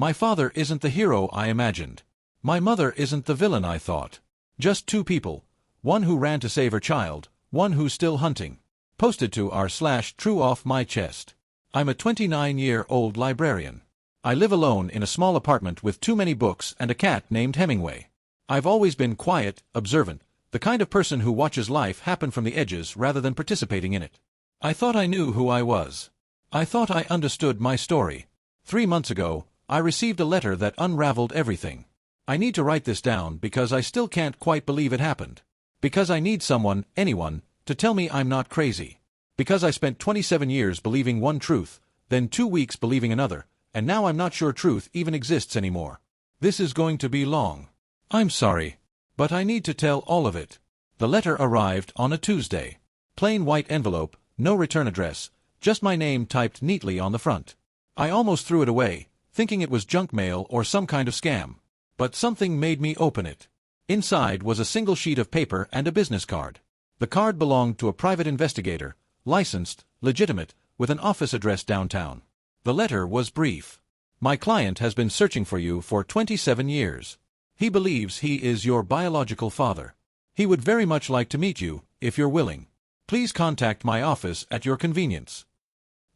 My father isn't the hero I imagined. My mother isn't the villain I thought. Just two people, one who ran to save her child, one who's still hunting. Posted to r/true off my chest. I'm a 29-year-old librarian. I live alone in a small apartment with too many books and a cat named Hemingway. I've always been quiet, observant, the kind of person who watches life happen from the edges rather than participating in it. I thought I knew who I was. I thought I understood my story. 3 months ago, I received a letter that unraveled everything. I need to write this down because I still can't quite believe it happened. Because I need someone, anyone, to tell me I'm not crazy. Because I spent 27 years believing one truth, then 2 weeks believing another, and now I'm not sure truth even exists anymore. This is going to be long. I'm sorry, but I need to tell all of it. The letter arrived on a Tuesday. Plain white envelope, no return address, just my name typed neatly on the front. I almost threw it away, thinking it was junk mail or some kind of scam. But something made me open it. Inside was a single sheet of paper and a business card. The card belonged to a private investigator, licensed, legitimate, with an office address downtown. The letter was brief. My client has been searching for you for 27 years. He believes he is your biological father. He would very much like to meet you, if you're willing. Please contact my office at your convenience.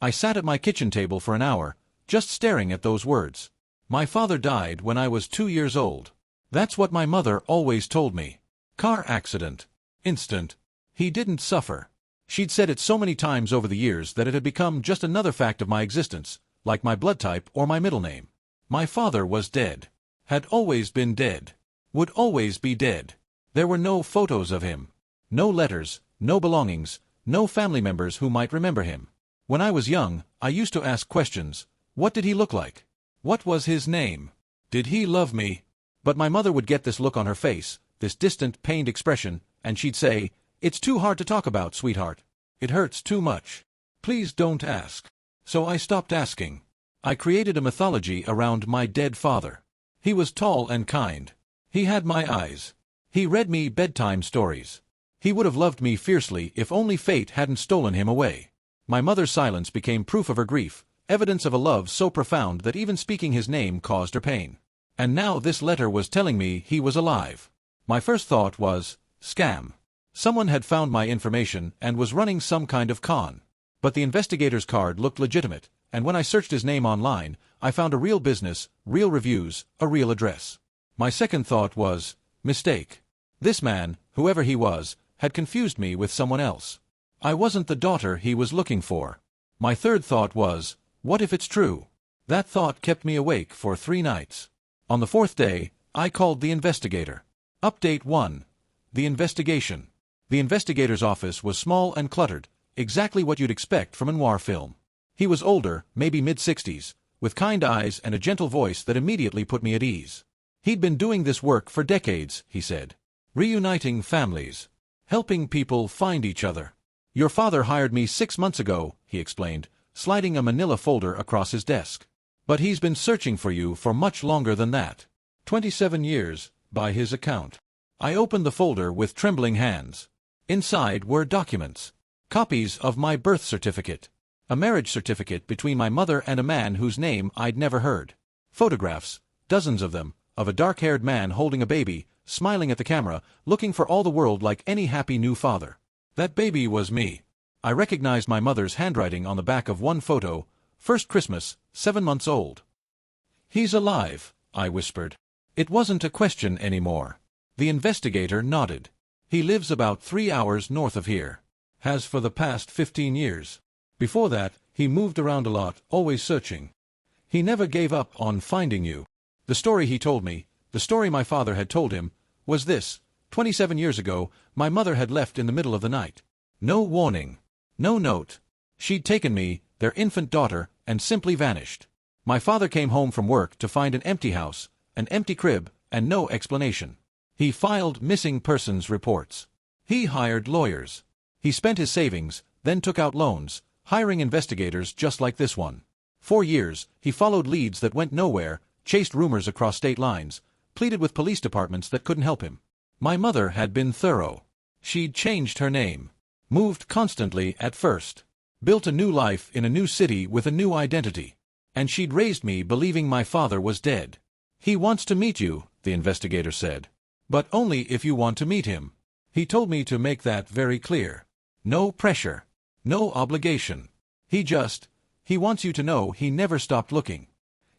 I sat at my kitchen table for an hour, just staring at those words. My father died when I was 2 years old. That's what my mother always told me. Car accident. Instant. He didn't suffer. She'd said it so many times over the years that it had become just another fact of my existence, like my blood type or my middle name. My father was dead. Had always been dead. Would always be dead. There were no photos of him. No letters, no belongings, no family members who might remember him. When I was young, I used to ask questions. What did he look like? What was his name? Did he love me? But my mother would get this look on her face, this distant, pained expression, and she'd say, "It's too hard to talk about, sweetheart. It hurts too much. Please don't ask." So I stopped asking. I created a mythology around my dead father. He was tall and kind. He had my eyes. He read me bedtime stories. He would have loved me fiercely if only fate hadn't stolen him away. My mother's silence became proof of her grief, evidence of a love so profound that even speaking his name caused her pain. And now this letter was telling me he was alive. My first thought was, scam. Someone had found my information and was running some kind of con. But the investigator's card looked legitimate, and when I searched his name online, I found a real business, real reviews, a real address. My second thought was, mistake. This man, whoever he was, had confused me with someone else. I wasn't the daughter he was looking for. My third thought was, what if it's true? That thought kept me awake for 3 nights. On the 4th day, I called the investigator. Update 1. The investigation. The investigator's office was small and cluttered, exactly what you'd expect from a noir film. He was older, maybe mid-60s, with kind eyes and a gentle voice that immediately put me at ease. He'd been doing this work for decades, he said. Reuniting families. Helping people find each other. Your father hired me 6 months ago, he explained, sliding a manila folder across his desk. But he's been searching for you for much longer than that. 27 years, by his account. I opened the folder with trembling hands. Inside were documents. Copies of my birth certificate. A marriage certificate between my mother and a man whose name I'd never heard. Photographs, dozens of them, of a dark-haired man holding a baby, smiling at the camera, looking for all the world like any happy new father. That baby was me. I recognized my mother's handwriting on the back of one photo, first Christmas, 7 months old. He's alive, I whispered. It wasn't a question anymore. The investigator nodded. He lives about 3 hours north of here. Has for the past 15 years. Before that, he moved around a lot, always searching. He never gave up on finding you. The story he told me, the story my father had told him, was this. 27 years ago, my mother had left in the middle of the night. No warning. No note. She'd taken me, their infant daughter, and simply vanished. My father came home from work to find an empty house, an empty crib, and no explanation. He filed missing persons reports. He hired lawyers. He spent his savings, then took out loans, hiring investigators just like this one. 4 years, he followed leads that went nowhere, chased rumors across state lines, pleaded with police departments that couldn't help him. My mother had been thorough. She'd changed her name. Moved constantly at first. Built a new life in a new city with a new identity. And she'd raised me believing my father was dead. He wants to meet you, the investigator said. But only if you want to meet him. He told me to make that very clear. No pressure. No obligation. He wants you to know he never stopped looking.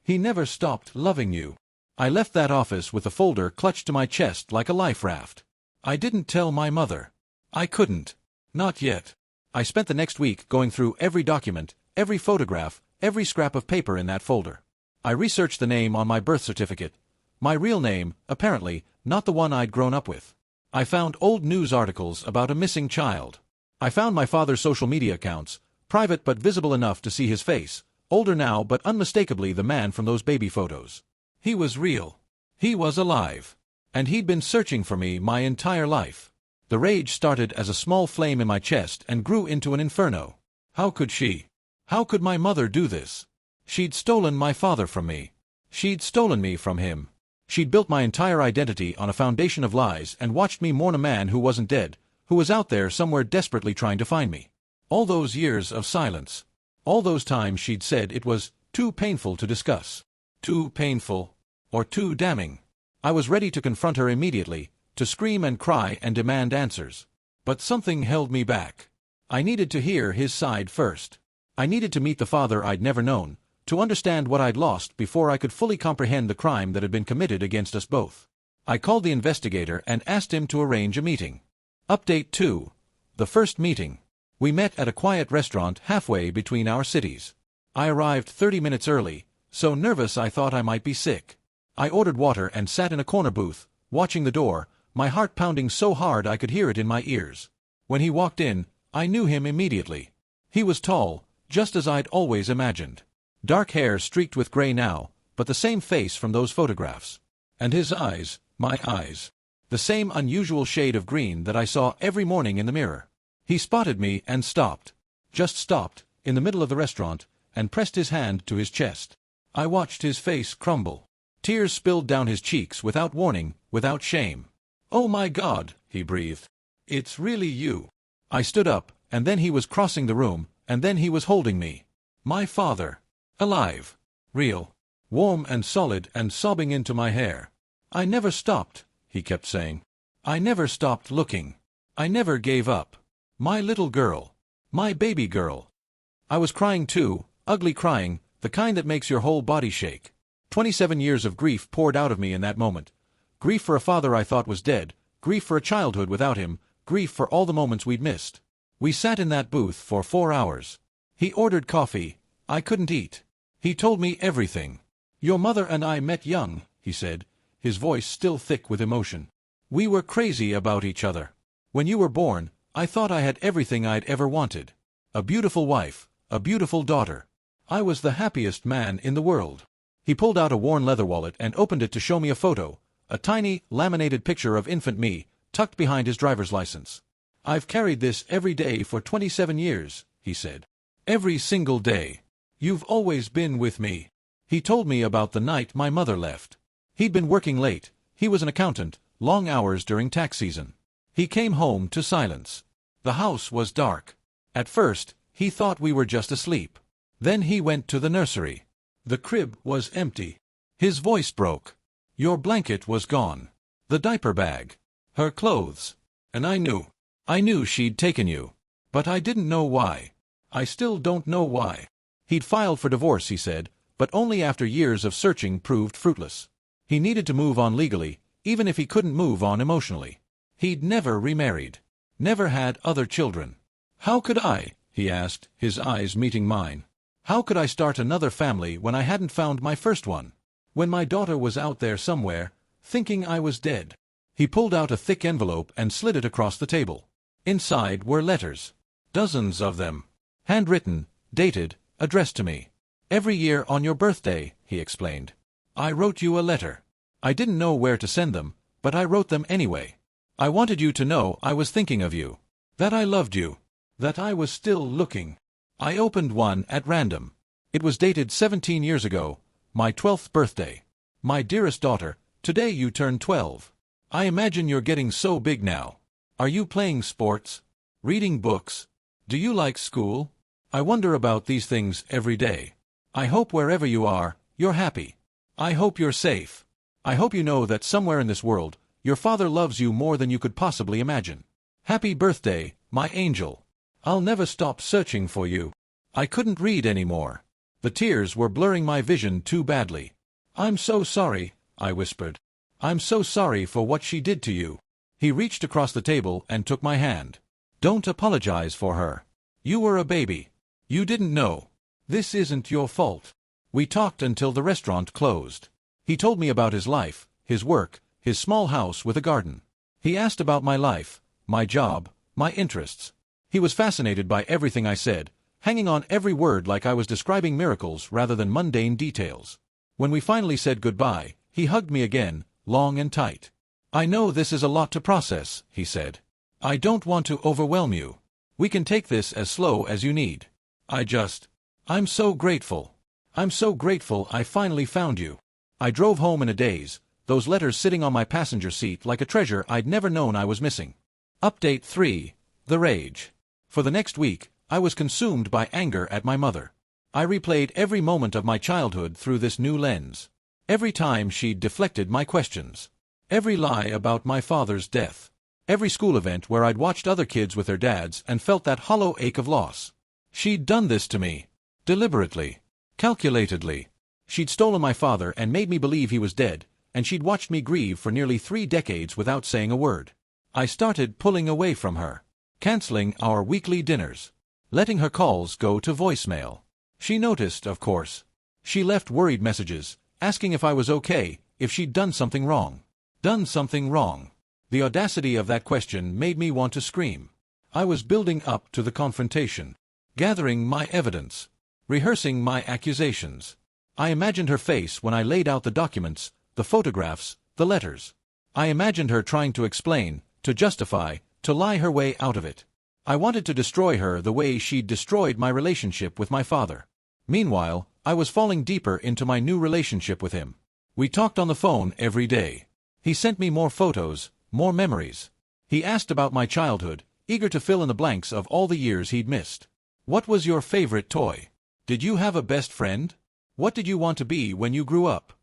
He never stopped loving you. I left that office with the folder clutched to my chest like a life raft. I didn't tell my mother. I couldn't. Not yet. I spent the next week going through every document, every photograph, every scrap of paper in that folder. I researched the name on my birth certificate. My real name, apparently, not the one I'd grown up with. I found old news articles about a missing child. I found my father's social media accounts, private but visible enough to see his face, older now but unmistakably the man from those baby photos. He was real. He was alive. And he'd been searching for me my entire life. The rage started as a small flame in my chest and grew into an inferno. How could she? How could my mother do this? She'd stolen my father from me. She'd stolen me from him. She'd built my entire identity on a foundation of lies and watched me mourn a man who wasn't dead, who was out there somewhere desperately trying to find me. All those years of silence. All those times she'd said it was too painful to discuss. Too painful. Or too damning. I was ready to confront her immediately, to scream and cry and demand answers. But something held me back. I needed to hear his side first. I needed to meet the father I'd never known, to understand what I'd lost before I could fully comprehend the crime that had been committed against us both. I called the investigator and asked him to arrange a meeting. Update 2. The first meeting. We met at a quiet restaurant halfway between our cities. I arrived 30 minutes early, so nervous I thought I might be sick. I ordered water and sat in a corner booth, watching the door, my heart pounding so hard I could hear it in my ears. When he walked in, I knew him immediately. He was tall, just as I'd always imagined. Dark hair streaked with gray now, but the same face from those photographs. And his eyes, my eyes. The same unusual shade of green that I saw every morning in the mirror. He spotted me and stopped. Just stopped, in the middle of the restaurant, and pressed his hand to his chest. I watched his face crumble. Tears spilled down his cheeks without warning, without shame. "Oh my God," he breathed. "It's really you." I stood up, and then he was crossing the room, and then he was holding me. My father. Alive. Real. Warm and solid and sobbing into my hair. "I never stopped," he kept saying. "I never stopped looking. I never gave up. My little girl. My baby girl." I was crying too, ugly crying, the kind that makes your whole body shake. 27 years of grief poured out of me in that moment. Grief for a father I thought was dead, grief for a childhood without him, grief for all the moments we'd missed. We sat in that booth for 4 hours. He ordered coffee. I couldn't eat. He told me everything. "Your mother and I met young," he said, his voice still thick with emotion. "We were crazy about each other. When you were born, I thought I had everything I'd ever wanted. A beautiful wife, a beautiful daughter. I was the happiest man in the world." He pulled out a worn leather wallet and opened it to show me a photo, a tiny, laminated picture of infant me, tucked behind his driver's license. "I've carried this every day for 27 years, he said. "Every single day. You've always been with me." He told me about the night my mother left. He'd been working late. He was an accountant, long hours during tax season. He came home to silence. The house was dark. At first, he thought we were just asleep. Then he went to the nursery. The crib was empty. His voice broke. "Your blanket was gone. The diaper bag. Her clothes. And I knew she'd taken you. But I didn't know why. I still don't know why." He'd filed for divorce, he said, but only after years of searching proved fruitless. He needed to move on legally, even if he couldn't move on emotionally. He'd never remarried. Never had other children. "How could I?" he asked, his eyes meeting mine. "How could I start another family when I hadn't found my first one? When my daughter was out there somewhere, thinking I was dead?" He pulled out a thick envelope and slid it across the table. Inside were letters. Dozens of them. Handwritten, dated, addressed to me. "Every year on your birthday," he explained, "I wrote you a letter. I didn't know where to send them, but I wrote them anyway. I wanted you to know I was thinking of you. That I loved you. That I was still looking." I opened one at random. It was dated 17 years ago, my 12th birthday. "My dearest daughter, today you turn 12. I imagine you're getting so big now. Are you playing sports? Reading books? Do you like school? I wonder about these things every day. I hope wherever you are, you're happy. I hope you're safe. I hope you know that somewhere in this world, your father loves you more than you could possibly imagine. Happy birthday, my angel. I'll never stop searching for you. I couldn't read anymore. The tears were blurring my vision too badly. I'm so sorry, I whispered. I'm so sorry for what she did to you. He reached across the table and took my hand. Don't apologize for her. You were a baby. You didn't know. This isn't your fault. We talked until the restaurant closed. He told me about his life, his work, his small house with a garden. He asked about my life, my job, my interests. He was fascinated by everything I said, hanging on every word like I was describing miracles rather than mundane details. When we finally said goodbye, he hugged me again, long and tight. I know this is a lot to process, he said. I don't want to overwhelm you. We can take this as slow as you need. I'm so grateful. I'm so grateful I finally found you. I drove home in a daze, those letters sitting on my passenger seat like a treasure I'd never known I was missing. Update 3. The Rage. For the next week, I was consumed by anger at my mother. I replayed every moment of my childhood through this new lens. Every time she'd deflected my questions. Every lie about my father's death. Every school event where I'd watched other kids with their dads and felt that hollow ache of loss. She'd done this to me. Deliberately. Calculatedly. She'd stolen my father and made me believe he was dead, and she'd watched me grieve for nearly 3 decades without saying a word. I started pulling away from her. Canceling our weekly dinners. Letting her calls go to voicemail. She noticed, of course. She left worried messages, asking if I was okay, if she'd done something wrong. Done something wrong. The audacity of that question made me want to scream. I was building up to the confrontation. Gathering my evidence. Rehearsing my accusations. I imagined her face when I laid out the documents, the photographs, the letters. I imagined her trying to explain, to justify, to lie her way out of it. I wanted to destroy her the way she'd destroyed my relationship with my father. Meanwhile, I was falling deeper into my new relationship with him. We talked on the phone every day. He sent me more photos, more memories. He asked about my childhood, eager to fill in the blanks of all the years he'd missed. What was your favorite toy? Did you have a best friend? What did you want to be when you grew up?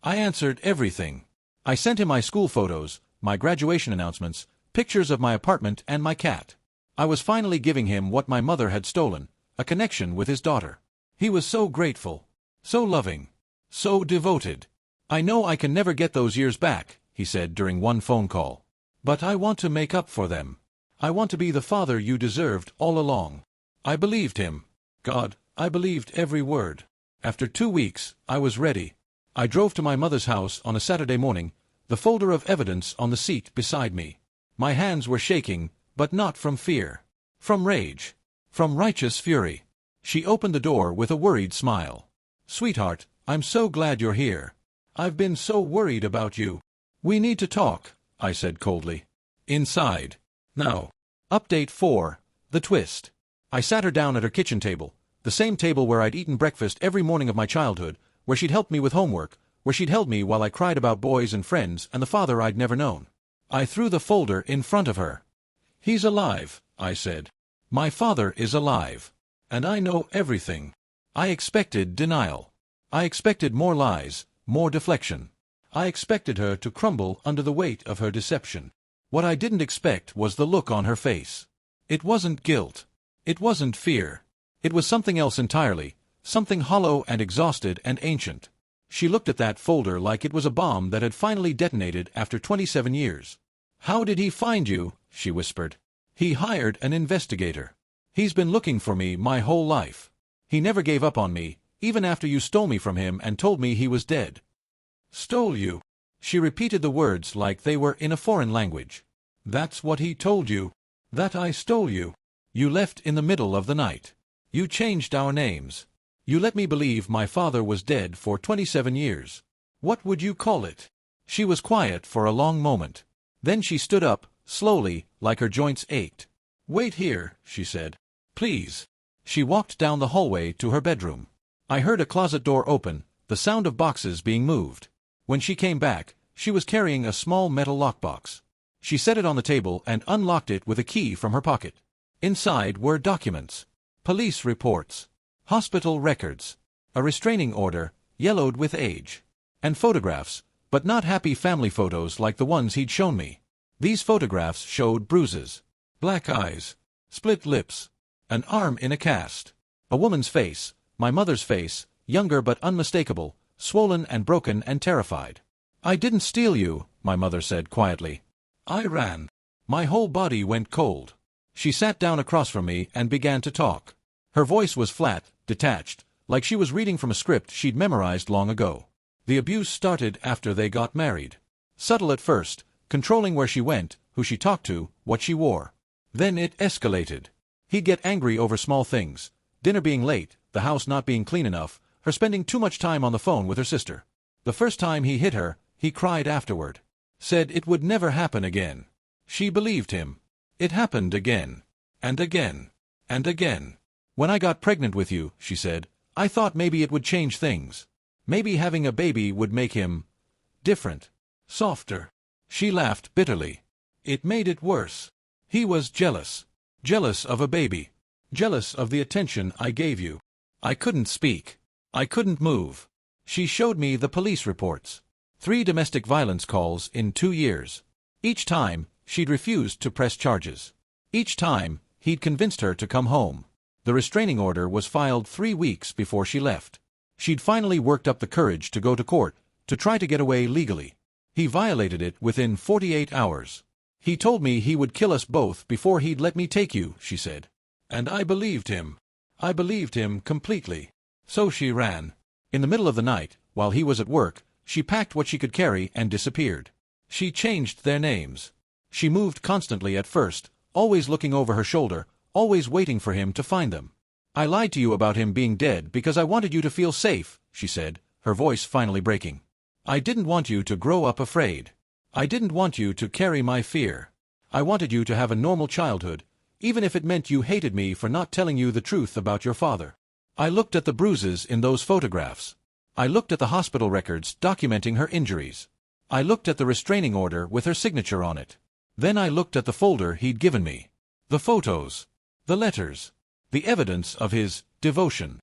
I answered everything. I sent him my school photos, my graduation announcements, pictures of my apartment and my cat. I was finally giving him what my mother had stolen, a connection with his daughter. He was so grateful, so loving, so devoted. I know I can never get those years back, he said during one phone call. But I want to make up for them. I want to be the father you deserved all along. I believed him. God, I believed every word. After 2 weeks, I was ready. I drove to my mother's house on a Saturday morning, the folder of evidence on the seat beside me. My hands were shaking, but not from fear. From rage. From righteous fury. She opened the door with a worried smile. Sweetheart, I'm so glad you're here. I've been so worried about you. We need to talk, I said coldly. Inside. Now. Update 4. The Twist. I sat her down at her kitchen table, the same table where I'd eaten breakfast every morning of my childhood, where she'd helped me with homework, where she'd held me while I cried about boys and friends and the father I'd never known. I threw the folder in front of her. He's alive, I said. My father is alive. And I know everything. I expected denial. I expected more lies, more deflection. I expected her to crumble under the weight of her deception. What I didn't expect was the look on her face. It wasn't guilt. It wasn't fear. It was something else entirely, something hollow and exhausted and ancient. She looked at that folder like it was a bomb that had finally detonated after 27 years. How did he find you? She whispered. He hired an investigator. He's been looking for me my whole life. He never gave up on me, even after you stole me from him and told me he was dead. Stole you? She repeated the words like they were in a foreign language. That's what he told you. That I stole you. You left in the middle of the night. You changed our names. You let me believe my father was dead for 27 years. What would you call it? She was quiet for a long moment. Then she stood up, slowly, like her joints ached. Wait here, she said. Please. She walked down the hallway to her bedroom. I heard a closet door open, the sound of boxes being moved. When she came back, she was carrying a small metal lockbox. She set it on the table and unlocked it with a key from her pocket. Inside were documents. Police reports. Hospital records. a restraining order, yellowed with age, and photographs, but not happy family photos like the ones he'd shown me. These photographs showed bruises, black eyes, split lips, an arm in a cast, a woman's face, my mother's face, younger but unmistakable, swollen and broken and terrified. "I didn't steal you," my mother said quietly. "I ran." My whole body went cold. She sat down across from me and began to talk. Her voice was flat, detached, like she was reading from a script she'd memorized long ago. The abuse started after they got married. Subtle at first, controlling where she went, who she talked to, what she wore. Then it escalated. He'd get angry over small things, dinner being late, the house not being clean enough, her spending too much time on the phone with her sister. The first time he hit her, he cried afterward. Said it would never happen again. She believed him. It happened again. And again. And again. "When I got pregnant with you," she said, "I thought maybe it would change things. Maybe having a baby would make him different, softer." She laughed bitterly. "It made it worse. He was jealous. Jealous of a baby. Jealous of the attention I gave you." I couldn't speak. I couldn't move. She showed me the police reports. 3 domestic violence calls in 2 years. Each time, she'd refused to press charges. Each time, he'd convinced her to come home. The restraining order was filed 3 weeks before she left. She'd finally worked up the courage to go to court, to try to get away legally. He violated it within 48 hours. "He told me he would kill us both before he'd let me take you," she said. And I believed him. I believed him completely. So she ran. In the middle of the night, while he was at work, she packed what she could carry and disappeared. She changed their names. She moved constantly at first, always looking over her shoulder, always waiting for him to find them. "I lied to you about him being dead because I wanted you to feel safe," she said, her voice finally breaking. "I didn't want you to grow up afraid. I didn't want you to carry my fear. I wanted you to have a normal childhood, even if it meant you hated me for not telling you the truth about your father." I looked at the bruises in those photographs. I looked at the hospital records documenting her injuries. I looked at the restraining order with her signature on it. Then I looked at the folder he'd given me. The photos. The letters. The evidence of his devotion.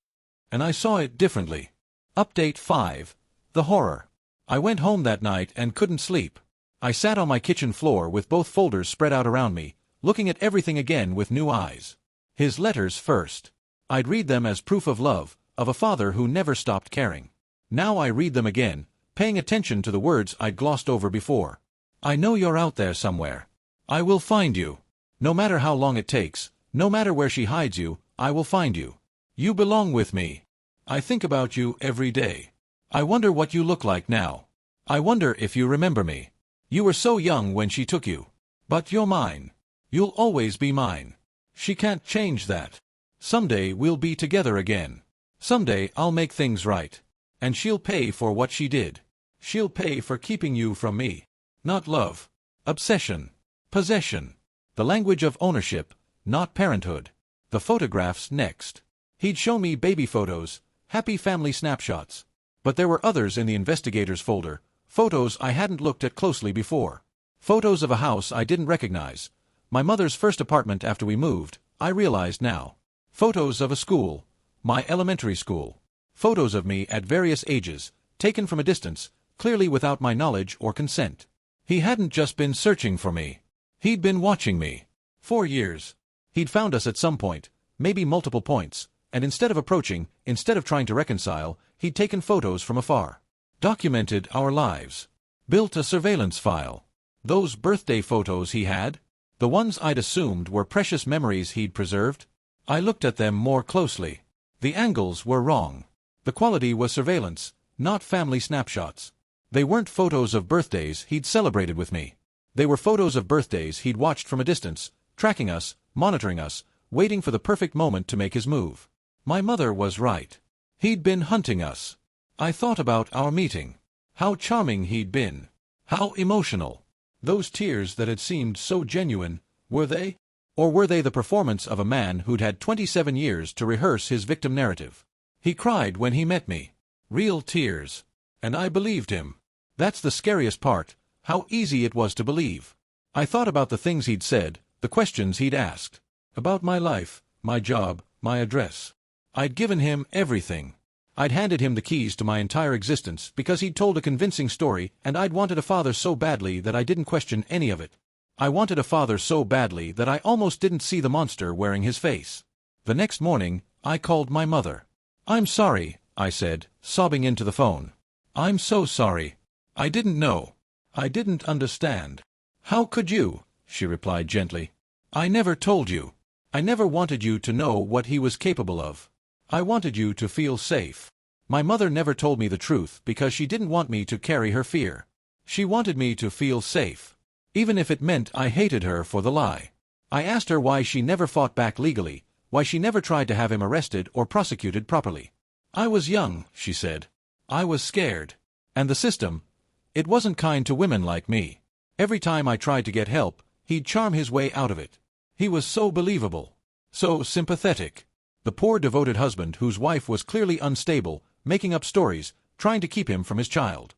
And I saw it differently. Update 5. The horror. I went home that night and couldn't sleep. I sat on my kitchen floor with both folders spread out around me, looking at everything again with new eyes. His letters first. I'd read them as proof of love, of a father who never stopped caring. Now I read them again, paying attention to the words I'd glossed over before. "I know you're out there somewhere. I will find you. No matter how long it takes, no matter where she hides you, I will find you. You belong with me. I think about you every day. I wonder what you look like now. I wonder if you remember me. You were so young when she took you. But you're mine. You'll always be mine. She can't change that. Someday we'll be together again. Someday I'll make things right. And she'll pay for what she did. She'll pay for keeping you from me. Not love. Obsession. Possession. The language of ownership, not parenthood." The photographs next. He'd shown me baby photos, happy family snapshots. But there were others in the investigator's folder, photos I hadn't looked at closely before. Photos of a house I didn't recognize. My mother's first apartment after we moved, I realized now. Photos of a school, my elementary school. Photos of me at various ages, taken from a distance, clearly without my knowledge or consent. He hadn't just been searching for me. He'd been watching me. 4 years. He'd found us at some point, maybe multiple points, and instead of approaching, instead of trying to reconcile, he'd taken photos from afar. Documented our lives. Built a surveillance file. Those birthday photos he had, the ones I'd assumed were precious memories he'd preserved, I looked at them more closely. The angles were wrong. The quality was surveillance, not family snapshots. They weren't photos of birthdays he'd celebrated with me. They were photos of birthdays he'd watched from a distance, tracking us, monitoring us, waiting for the perfect moment to make his move. My mother was right. He'd been hunting us. I thought about our meeting. How charming he'd been. How emotional. Those tears that had seemed so genuine, were they? Or were they the performance of a man who'd had 27 years to rehearse his victim narrative? He cried when he met me. Real tears. And I believed him. That's the scariest part, how easy it was to believe. I thought about the things he'd said, the questions he'd asked. About my life, my job, my address. I'd given him everything. I'd handed him the keys to my entire existence because he'd told a convincing story, and I'd wanted a father so badly that I didn't question any of it. I wanted a father so badly that I almost didn't see the monster wearing his face. The next morning, I called my mother. "I'm sorry," I said, sobbing into the phone. "I'm so sorry. I didn't know. I didn't understand." "How could you?" she replied gently. "I never told you. I never wanted you to know what he was capable of. I wanted you to feel safe." My mother never told me the truth because she didn't want me to carry her fear. She wanted me to feel safe, even if it meant I hated her for the lie. I asked her why she never fought back legally, why she never tried to have him arrested or prosecuted properly. "I was young," she said. "I was scared. And the system, it wasn't kind to women like me. Every time I tried to get help, he'd charm his way out of it. He was so believable, so sympathetic. The poor devoted husband whose wife was clearly unstable, making up stories, trying to keep him from his child."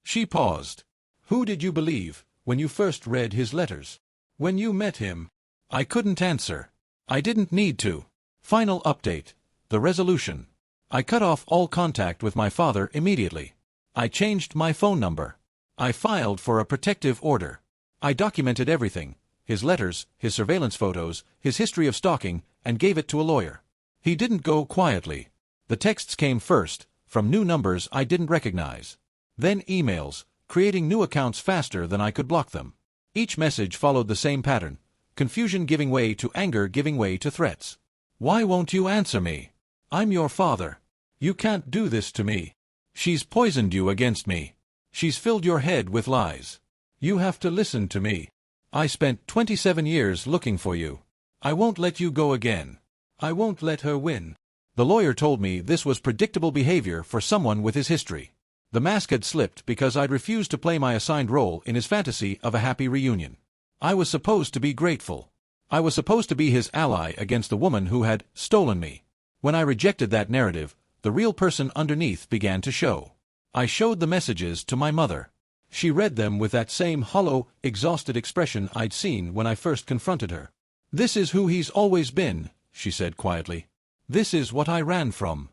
She paused. "Who did you believe when you first read his letters? When you met him?" I couldn't answer. I didn't need to. Final update. The resolution. I cut off all contact with my father immediately. I changed my phone number. I filed for a protective order. I documented everything, his letters, his surveillance photos, his history of stalking, and gave it to a lawyer. He didn't go quietly. The texts came first, from new numbers I didn't recognize. Then emails, creating new accounts faster than I could block them. Each message followed the same pattern, confusion giving way to anger giving way to threats. "Why won't you answer me? I'm your father. You can't do this to me. She's poisoned you against me. She's filled your head with lies. You have to listen to me. I spent 27 years looking for you. I won't let you go again. I won't let her win." The lawyer told me this was predictable behavior for someone with his history. The mask had slipped because I'd refused to play my assigned role in his fantasy of a happy reunion. I was supposed to be grateful. I was supposed to be his ally against the woman who had stolen me. When I rejected that narrative, the real person underneath began to show. I showed the messages to my mother. She read them with that same hollow, exhausted expression I'd seen when I first confronted her. "This is who he's always been," she said quietly. "This is what I ran from."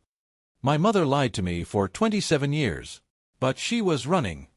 My mother lied to me for 27 years. But she was running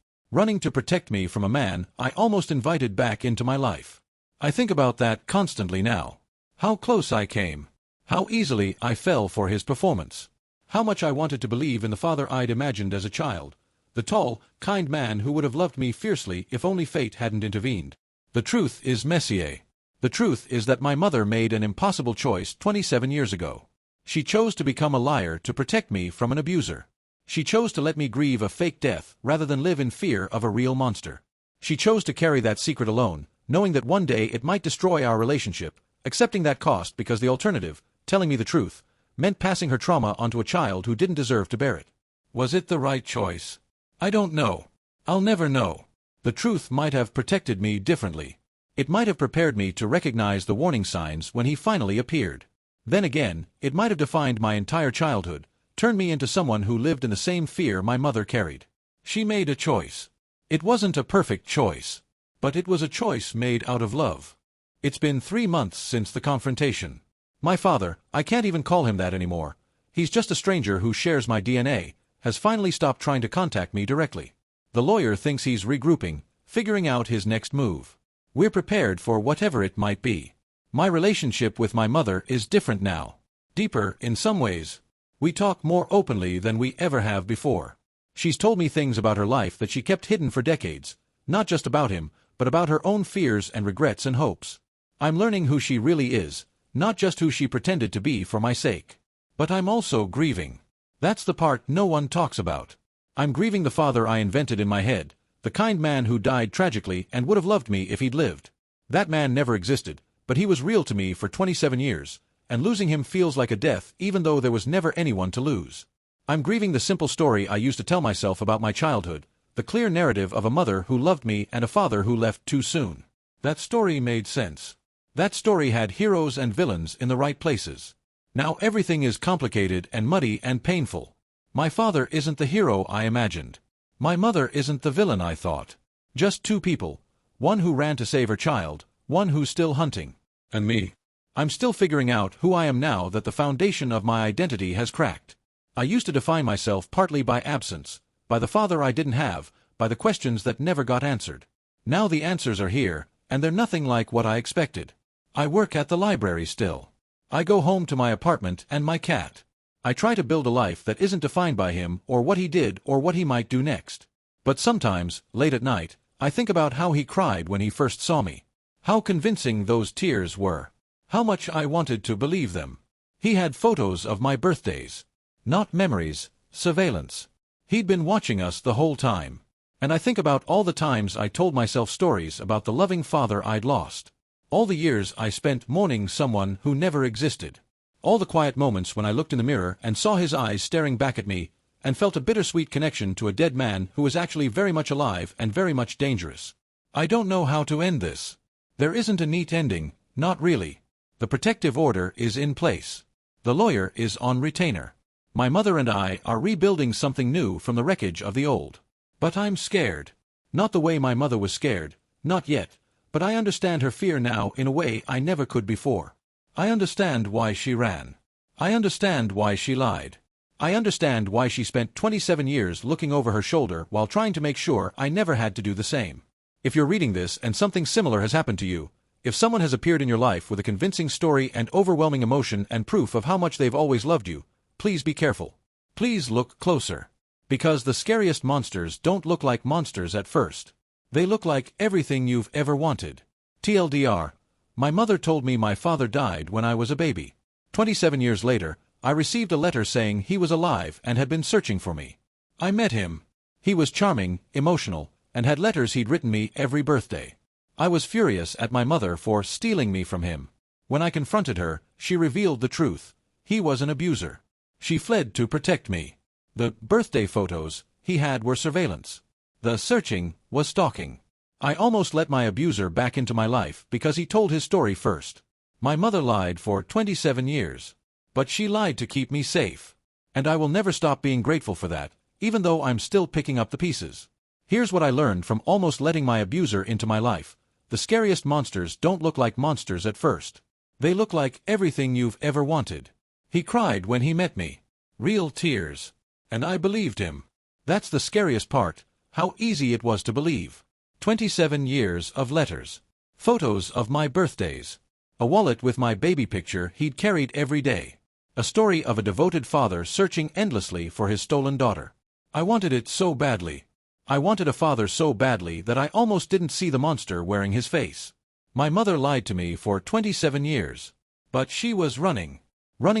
to protect me from a man I almost invited back into my life. I think about that constantly now. How close I came. How easily I fell for his performance. How much I wanted to believe in the father I'd imagined as a child. The tall, kind man who would have loved me fiercely if only fate hadn't intervened. The truth is Messier. The truth is that my mother made an impossible choice 27 years ago. She chose to become a liar to protect me from an abuser. She chose to let me grieve a fake death rather than live in fear of a real monster. She chose to carry that secret alone, knowing that one day it might destroy our relationship, accepting that cost because the alternative, telling me the truth, meant passing her trauma onto a child who didn't deserve to bear it. Was it the right choice? I don't know. I'll never know. The truth might have protected me differently. It might have prepared me to recognize the warning signs when he finally appeared. Then again, it might have defined my entire childhood, turned me into someone who lived in the same fear my mother carried. She made a choice. It wasn't a perfect choice, but it was a choice made out of love. It's been 3 months since the confrontation. My father, I can't even call him that anymore. He's just a stranger who shares my DNA, has finally stopped trying to contact me directly. The lawyer thinks he's regrouping, figuring out his next move. We're prepared for whatever it might be. My relationship with my mother is different now. Deeper in some ways. We talk more openly than we ever have before. She's told me things about her life that she kept hidden for decades, not just about him, but about her own fears and regrets and hopes. I'm learning who she really is, not just who she pretended to be for my sake. But I'm also grieving. That's the part no one talks about. I'm grieving the father I invented in my head, the kind man who died tragically and would have loved me if he'd lived. That man never existed, but he was real to me for 27 years. And losing him feels like a death even though there was never anyone to lose. I'm grieving the simple story I used to tell myself about my childhood, the clear narrative of a mother who loved me and a father who left too soon. That story made sense. That story had heroes and villains in the right places. Now everything is complicated and muddy and painful. My father isn't the hero I imagined. My mother isn't the villain I thought. Just two people, one who ran to save her child, one who's still hunting. And me. I'm still figuring out who I am now that the foundation of my identity has cracked. I used to define myself partly by absence, by the father I didn't have, by the questions that never got answered. Now the answers are here, and they're nothing like what I expected. I work at the library still. I go home to my apartment and my cat. I try to build a life that isn't defined by him or what he did or what he might do next. But sometimes, late at night, I think about how he cried when he first saw me. How convincing those tears were. How much I wanted to believe them. He had photos of my birthdays. Not memories, surveillance. He'd been watching us the whole time. And I think about all the times I told myself stories about the loving father I'd lost. All the years I spent mourning someone who never existed. All the quiet moments when I looked in the mirror and saw his eyes staring back at me, and felt a bittersweet connection to a dead man who was actually very much alive and very much dangerous. I don't know how to end this. There isn't a neat ending, not really. The protective order is in place. The lawyer is on retainer. My mother and I are rebuilding something new from the wreckage of the old. But I'm scared. Not the way my mother was scared, not yet, but I understand her fear now in a way I never could before. I understand why she ran. I understand why she lied. I understand why she spent 27 years looking over her shoulder while trying to make sure I never had to do the same. If you're reading this and something similar has happened to you, if someone has appeared in your life with a convincing story and overwhelming emotion and proof of how much they've always loved you, please be careful. Please look closer. Because the scariest monsters don't look like monsters at first. They look like everything you've ever wanted. TLDR, my mother told me my father died when I was a baby. 27 years later, I received a letter saying he was alive and had been searching for me. I met him. He was charming, emotional, and had letters he'd written me every birthday. I was furious at my mother for stealing me from him. When I confronted her, she revealed the truth. He was an abuser. She fled to protect me. The birthday photos he had were surveillance. The searching was stalking. I almost let my abuser back into my life because he told his story first. My mother lied for 27 years. But she lied to keep me safe. And I will never stop being grateful for that, even though I'm still picking up the pieces. Here's what I learned from almost letting my abuser into my life. The scariest monsters don't look like monsters at first. They look like everything you've ever wanted. He cried when he met me. Real tears. And I believed him. That's the scariest part, how easy it was to believe. 27 years of letters. Photos of my birthdays. A wallet with my baby picture he'd carried every day. A story of a devoted father searching endlessly for his stolen daughter. I wanted it so badly. I wanted a father so badly that I almost didn't see the monster wearing his face. My mother lied to me for 27 years. But she was running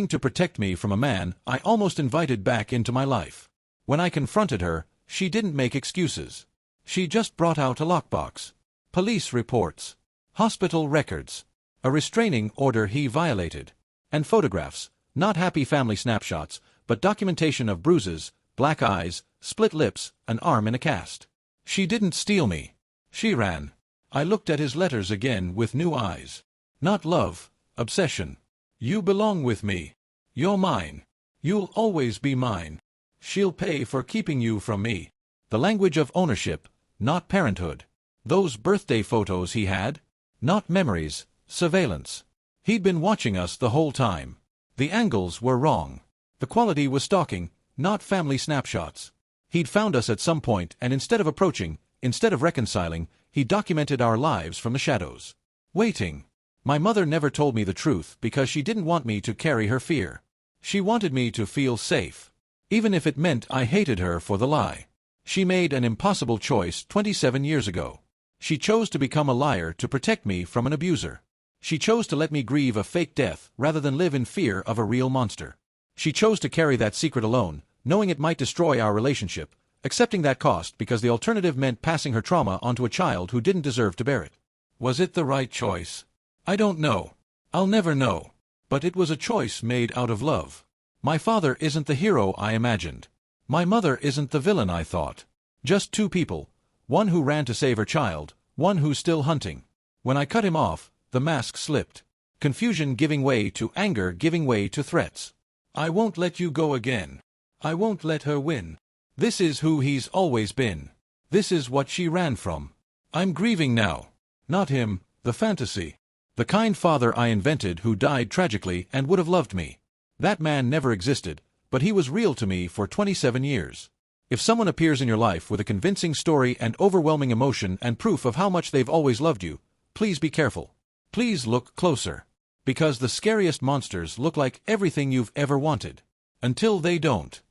to protect me from a man I almost invited back into my life. When I confronted her, she didn't make excuses. She just brought out a lockbox. Police reports. Hospital records. A restraining order he violated. And photographs, not happy family snapshots, but documentation of bruises, black eyes, split lips, an arm in a cast. She didn't steal me. She ran. I looked at his letters again with new eyes. Not love, obsession. You belong with me. You're mine. You'll always be mine. She'll pay for keeping you from me. The language of ownership, not parenthood. Those birthday photos he had, not memories, surveillance. He'd been watching us the whole time. The angles were wrong. The quality was stalking, not family snapshots. He'd found us at some point and instead of approaching, instead of reconciling, he documented our lives from the shadows. Waiting. My mother never told me the truth because she didn't want me to carry her fear. She wanted me to feel safe. Even if it meant I hated her for the lie. She made an impossible choice 27 years ago. She chose to become a liar to protect me from an abuser. She chose to let me grieve a fake death rather than live in fear of a real monster. She chose to carry that secret alone, knowing it might destroy our relationship, accepting that cost because the alternative meant passing her trauma onto a child who didn't deserve to bear it. Was it the right choice? I don't know. I'll never know. But it was a choice made out of love. My father isn't the hero I imagined. My mother isn't the villain I thought. Just two people, one who ran to save her child, one who's still hunting. When I cut him off, the mask slipped. Confusion giving way to anger, giving way to threats. I won't let you go again. I won't let her win. This is who he's always been. This is what she ran from. I'm grieving now. Not him, the fantasy. The kind father I invented who died tragically and would have loved me. That man never existed, but he was real to me for 27 years. If someone appears in your life with a convincing story and overwhelming emotion and proof of how much they've always loved you, please be careful. Please look closer. Because the scariest monsters look like everything you've ever wanted. Until they don't.